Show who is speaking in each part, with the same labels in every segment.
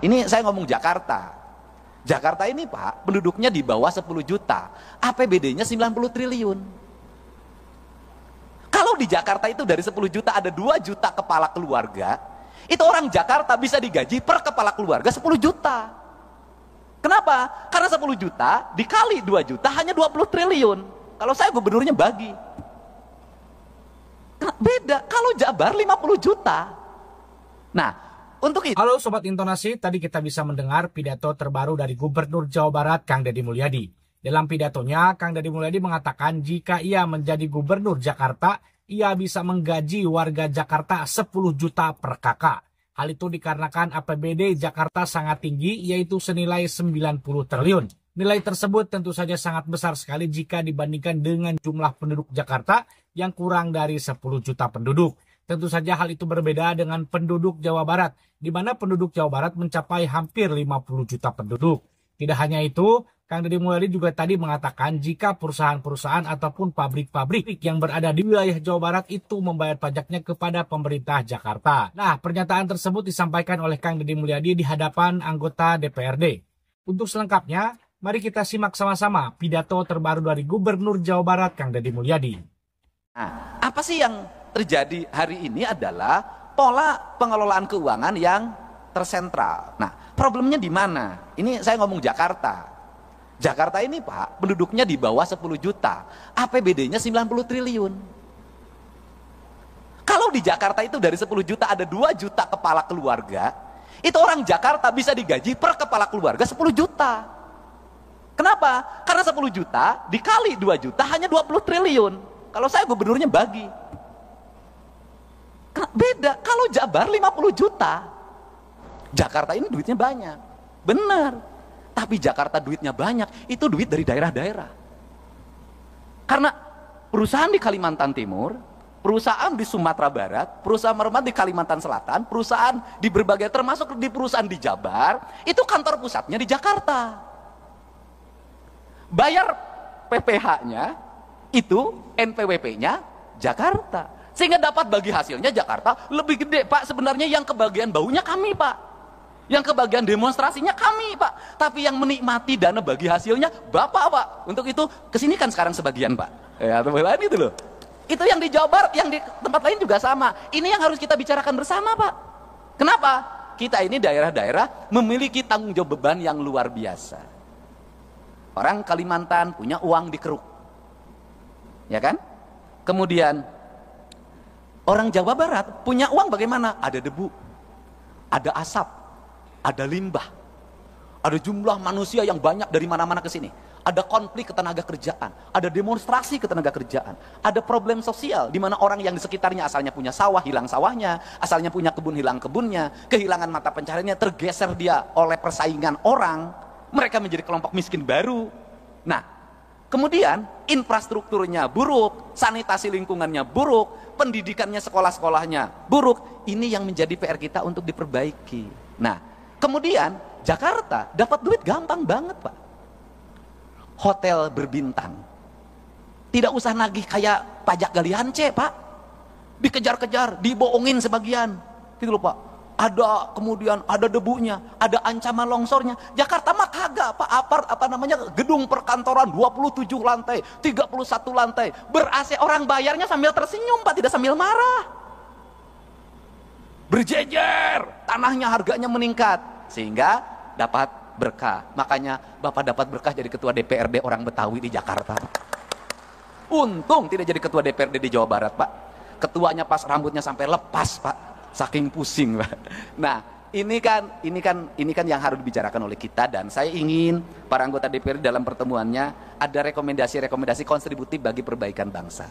Speaker 1: ini saya ngomong Jakarta. Jakarta ini Pak, penduduknya di bawah 10 juta. APBD-nya 90 triliun. Kalau di Jakarta itu dari 10 juta ada 2 juta kepala keluarga, itu orang Jakarta bisa digaji per kepala keluarga 10 juta. Kenapa? Karena 10 juta dikali 2 juta hanya 20 triliun. Kalau saya gubernurnya bagi. Beda, kalau Jabar 50 juta. Nah, untuk itu.
Speaker 2: Halo Sobat Intonasi, tadi kita bisa mendengar pidato terbaru dari Gubernur Jawa Barat, Kang Deddy Mulyadi. Dalam pidatonya, Kang Deddy Mulyadi mengatakan jika ia menjadi Gubernur Jakarta, ia bisa menggaji warga Jakarta 10 juta per kakak. Hal itu dikarenakan APBD Jakarta sangat tinggi, yaitu senilai 90 triliun. Nilai tersebut tentu saja sangat besar sekali jika dibandingkan dengan jumlah penduduk Jakarta yang kurang dari 10 juta penduduk. Tentu saja hal itu berbeda dengan penduduk Jawa Barat, di mana penduduk Jawa Barat mencapai hampir 50 juta penduduk. Tidak hanya itu, Kang Deddy Mulyadi juga tadi mengatakan jika perusahaan-perusahaan ataupun pabrik-pabrik yang berada di wilayah Jawa Barat itu membayar pajaknya kepada pemerintah Jakarta. Nah, pernyataan tersebut disampaikan oleh Kang Deddy Mulyadi di hadapan anggota DPRD. Untuk selengkapnya, mari kita simak sama-sama pidato terbaru dari Gubernur Jawa Barat, Kang Deddy Mulyadi.
Speaker 1: Nah, apa sih yang terjadi hari ini adalah pola pengelolaan keuangan yang tersentral. Nah, problemnya di mana? Ini saya ngomong Jakarta. Jakarta ini Pak, penduduknya di bawah 10 juta. APBD-nya 90 triliun. Kalau di Jakarta itu dari 10 juta ada 2 juta kepala keluarga, itu orang Jakarta bisa digaji per kepala keluarga 10 juta. Kenapa? Karena 10 juta dikali 2 juta hanya 20 triliun. Kalau saya gubernurnya bagi. Beda, kalau Jabar 50 juta. Jakarta ini duitnya banyak. Benar. Tapi Jakarta duitnya banyak, itu duit dari daerah-daerah. Karena perusahaan di Kalimantan Timur, perusahaan di Sumatera Barat, perusahaan merembet di Kalimantan Selatan, perusahaan di berbagai, termasuk di perusahaan di Jabar, itu kantor pusatnya di Jakarta. Bayar PPH-nya, itu NPWP-nya Jakarta. Sehingga dapat bagi hasilnya Jakarta lebih gede Pak. Sebenarnya yang kebagian baunya kami Pak. Yang kebagian demonstrasinya kami Pak. Tapi yang menikmati dana bagi hasilnya Bapak Pak. Untuk itu kesini kan sekarang sebagian Pak. Ya tempat lain itu loh. Itu yang di Jawa Barat, yang di tempat lain juga sama. Ini yang harus kita bicarakan bersama Pak. Kenapa? Kita ini daerah-daerah memiliki tanggung jawab beban yang luar biasa. Orang Kalimantan punya uang di keruk. Ya kan? Kemudian orang Jawa Barat punya uang bagaimana? Ada debu, ada asap, ada limbah, ada jumlah manusia yang banyak dari mana-mana ke sini, ada konflik ketenaga kerjaan, ada demonstrasi ketenaga kerjaan, ada problem sosial di mana orang yang di sekitarnya asalnya punya sawah hilang sawahnya, asalnya punya kebun hilang kebunnya, kehilangan mata pencahariannya, tergeser dia oleh persaingan orang, mereka menjadi kelompok miskin baru. Nah, kemudian infrastrukturnya buruk, sanitasi lingkungannya buruk, pendidikannya sekolah-sekolahnya buruk. Ini yang menjadi PR kita untuk diperbaiki. Nah, kemudian Jakarta dapat duit gampang banget Pak. Hotel berbintang, tidak usah nagih kayak pajak galian C Pak. Dikejar-kejar, dibohongin sebagian, gitu loh Pak. Ada kemudian ada debunya, ada ancaman longsornya. Jakarta mah kagak Pak. Gedung perkantoran 27 lantai, 31 lantai, ber-AC, orang bayarnya sambil tersenyum Pak, tidak sambil marah. Berjejer, tanahnya harganya meningkat sehingga dapat berkah. Makanya Bapak dapat berkah jadi ketua DPRD orang Betawi di Jakarta. Untung tidak jadi ketua DPRD di Jawa Barat Pak. Ketuanya pas rambutnya sampai lepas Pak. Saking pusing Pak. Nah, ini kan yang harus dibicarakan oleh kita, dan saya ingin para anggota DPR dalam pertemuannya ada rekomendasi-rekomendasi kontributif bagi perbaikan bangsa.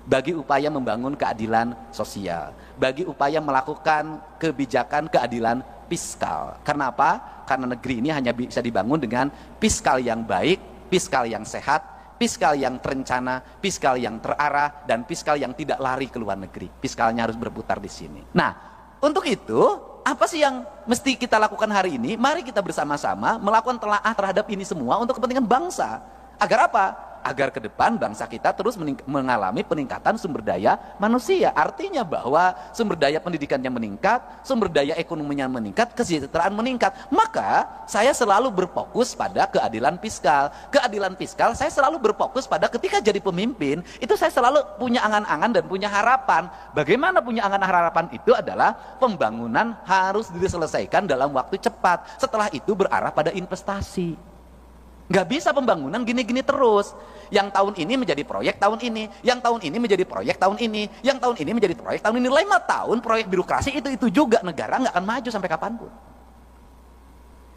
Speaker 1: Bagi upaya membangun keadilan sosial, bagi upaya melakukan kebijakan keadilan fiskal. Karena apa? Karena negeri ini hanya bisa dibangun dengan fiskal yang baik, fiskal yang sehat, fiskal yang terencana, fiskal yang terarah, dan fiskal yang tidak lari ke luar negeri. Fiskalnya harus berputar di sini. Nah, untuk itu, apa sih yang mesti kita lakukan hari ini? Mari kita bersama-sama melakukan telaah terhadap ini semua untuk kepentingan bangsa. Agar apa? Agar ke depan bangsa kita terus mengalami peningkatan sumber daya manusia. Artinya bahwa sumber daya pendidikannya meningkat, sumber daya ekonominya meningkat, kesejahteraan meningkat. Maka saya selalu berfokus pada keadilan fiskal. Keadilan fiskal saya selalu berfokus pada ketika jadi pemimpin, itu saya selalu punya angan-angan dan punya harapan. Bagaimana punya angan harapan itu adalah pembangunan harus diselesaikan dalam waktu cepat. Setelah itu berarah pada investasi. Nggak bisa pembangunan gini-gini terus. Yang tahun ini menjadi proyek tahun ini, yang tahun ini menjadi proyek tahun ini, yang tahun ini menjadi proyek tahun ini. 5 tahun proyek birokrasi itu juga, negara nggak akan maju sampai kapanpun.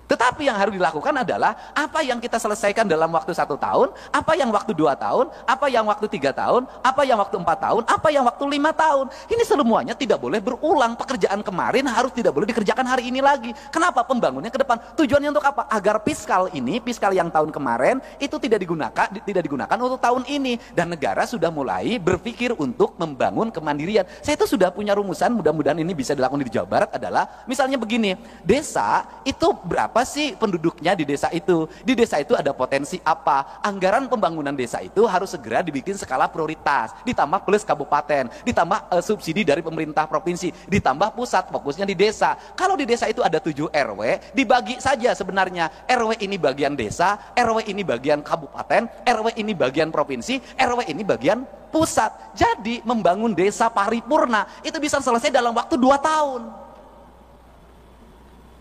Speaker 1: Tetapi yang harus dilakukan adalah apa yang kita selesaikan dalam waktu 1 tahun, apa yang waktu 2 tahun, apa yang waktu 3 tahun, apa yang waktu 4 tahun, apa yang waktu 5 tahun. Ini semuanya tidak boleh berulang. Pekerjaan kemarin harus tidak boleh dikerjakan hari ini lagi. Kenapa? Pembangunannya ke depan. Tujuannya untuk apa? Agar fiskal yang tahun kemarin itu tidak digunakan untuk tahun ini, dan negara sudah mulai berpikir untuk membangun kemandirian. Saya itu sudah punya rumusan, mudah-mudahan ini bisa dilakukan di Jawa Barat, adalah misalnya begini, desa itu berapa sih penduduknya di desa itu? Di desa itu ada potensi apa? Anggaran pembangunan desa itu harus segera dibikin skala prioritas, ditambah plus kabupaten, ditambah subsidi dari pemerintah provinsi, ditambah pusat, fokusnya di desa. Kalau di desa itu ada 7 RW, dibagi saja sebenarnya. RW ini bagian desa, RW ini bagian kabupaten, RW ini bagian provinsi, RW ini bagian pusat. Jadi membangun desa paripurna itu bisa selesai dalam waktu 2 tahun.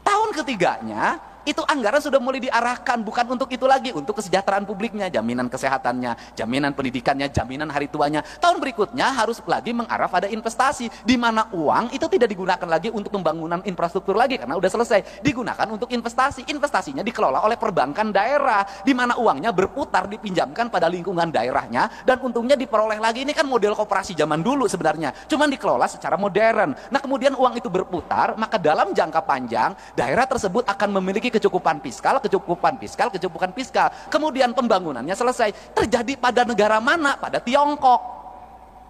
Speaker 1: Tahun ketiganya itu anggaran sudah mulai diarahkan, bukan untuk itu lagi, untuk kesejahteraan publiknya, jaminan kesehatannya, jaminan pendidikannya, jaminan hari tuanya. Tahun berikutnya harus lagi mengarah pada investasi, di mana uang itu tidak digunakan lagi untuk pembangunan infrastruktur lagi karena udah selesai, digunakan untuk investasi. Investasinya dikelola oleh perbankan daerah, di mana uangnya berputar, dipinjamkan pada lingkungan daerahnya, dan untungnya diperoleh lagi. Ini kan model koperasi zaman dulu sebenarnya, cuman dikelola secara modern. Nah kemudian uang itu berputar, maka dalam jangka panjang daerah tersebut akan memiliki kecukupan fiskal. Kemudian pembangunannya selesai. Terjadi pada negara mana? Pada Tiongkok.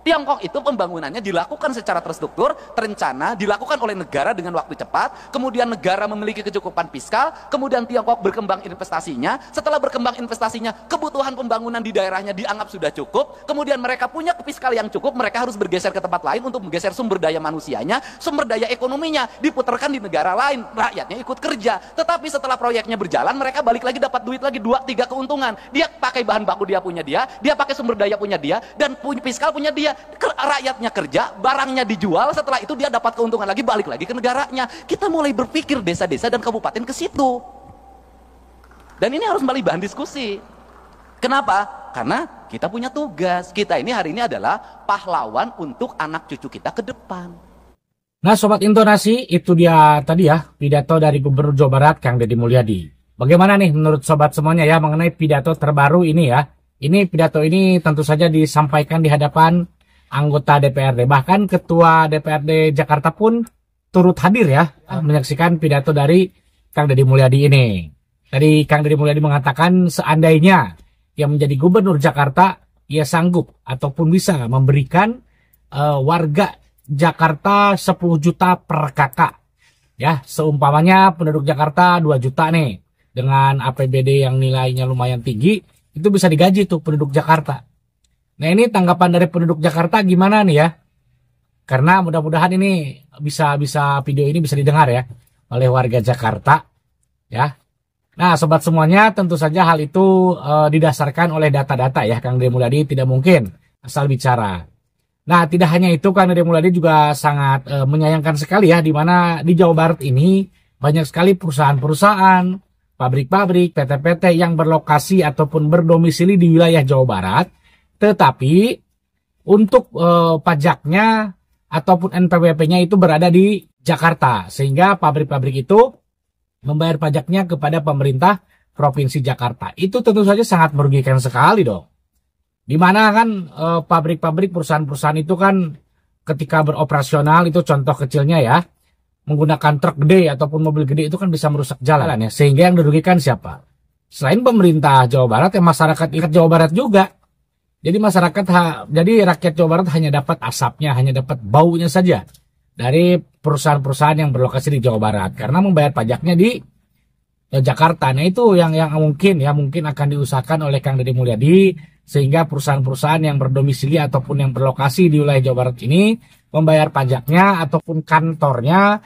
Speaker 1: Tiongkok itu pembangunannya dilakukan secara terstruktur, terencana, dilakukan oleh negara dengan waktu cepat, kemudian negara memiliki kecukupan fiskal, kemudian Tiongkok berkembang investasinya, setelah berkembang investasinya, kebutuhan pembangunan di daerahnya dianggap sudah cukup, kemudian mereka punya fiskal yang cukup, mereka harus bergeser ke tempat lain untuk menggeser sumber daya manusianya, sumber daya ekonominya, diputarkan di negara lain, rakyatnya ikut kerja. Tetapi setelah proyeknya berjalan, mereka balik lagi dapat duit lagi 2-3 keuntungan. Dia pakai bahan baku dia punya dia pakai sumber daya punya dia, dan fiskal punya dia. Rakyatnya kerja, barangnya dijual, setelah itu dia dapat keuntungan lagi, balik lagi ke negaranya. Kita mulai berpikir desa-desa dan kabupaten ke situ. Dan ini harus kembali bahan diskusi. Kenapa? Karena kita punya tugas. Kita ini hari ini adalah pahlawan untuk anak cucu kita ke depan.
Speaker 2: Nah Sobat Intonasi, itu dia tadi ya pidato dari Gubernur Jawa Barat Kang Deddy Mulyadi. Bagaimana nih menurut sobat semuanya ya mengenai pidato terbaru ini ya? Ini pidato ini tentu saja disampaikan di hadapan anggota DPRD, bahkan Ketua DPRD Jakarta pun turut hadir ya, menyaksikan pidato dari Kang Deddy Mulyadi ini. Tadi Kang Deddy Mulyadi mengatakan seandainya yang menjadi Gubernur Jakarta, ia sanggup ataupun bisa memberikan warga Jakarta 10 juta per kakak. Ya, seumpamanya penduduk Jakarta 2 juta nih, dengan APBD yang nilainya lumayan tinggi, itu bisa digaji tuh penduduk Jakarta. Nah ini tanggapan dari penduduk Jakarta gimana nih ya? Karena mudah-mudahan ini bisa video ini bisa didengar ya oleh warga Jakarta ya. Nah sobat semuanya, tentu saja hal itu didasarkan oleh data-data ya. Kang Deddy Mulyadi tidak mungkin asal bicara. Nah tidak hanya itu, Kang Deddy Mulyadi juga sangat menyayangkan sekali ya, di mana di Jawa Barat ini banyak sekali perusahaan-perusahaan, pabrik-pabrik, PT-PT yang berlokasi ataupun berdomisili di wilayah Jawa Barat. Tetapi untuk pajaknya ataupun NPWP-nya itu berada di Jakarta, sehingga pabrik-pabrik itu membayar pajaknya kepada pemerintah Provinsi Jakarta. Itu tentu saja sangat merugikan sekali dong. Dimana kan pabrik-pabrik, perusahaan-perusahaan itu kan ketika beroperasional, itu contoh kecilnya ya, menggunakan truk gede ataupun mobil gede itu kan bisa merusak jalan ya, sehingga yang dirugikan siapa? Selain pemerintah Jawa Barat, ya masyarakat Jawa Barat juga. Jadi jadi rakyat Jawa Barat hanya dapat asapnya, hanya dapat baunya saja dari perusahaan-perusahaan yang berlokasi di Jawa Barat karena membayar pajaknya di Jakarta. Nah itu yang mungkin akan diusahakan oleh Kang Deddy Mulyadi sehingga perusahaan-perusahaan yang berdomisili ataupun yang berlokasi di wilayah Jawa Barat ini membayar pajaknya ataupun kantornya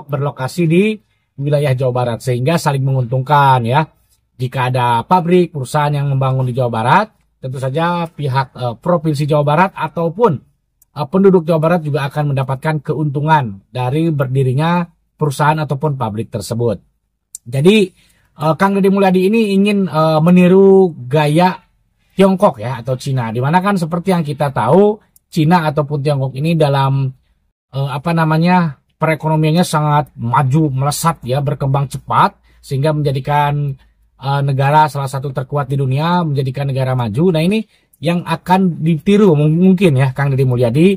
Speaker 2: berlokasi di wilayah Jawa Barat, sehingga saling menguntungkan ya. Jika ada pabrik, perusahaan yang membangun di Jawa Barat, tentu saja pihak Provinsi Jawa Barat ataupun penduduk Jawa Barat juga akan mendapatkan keuntungan dari berdirinya perusahaan ataupun pabrik tersebut. Jadi Kang Deddy Mulyadi ini ingin meniru gaya Tiongkok ya atau Cina, dimana kan seperti yang kita tahu Cina ataupun Tiongkok ini dalam perekonomiannya sangat maju, melesat ya, berkembang cepat sehingga menjadikan negara salah satu terkuat di dunia, menjadikan negara maju. Nah, ini yang akan ditiru mungkin ya Kang Deddy Mulyadi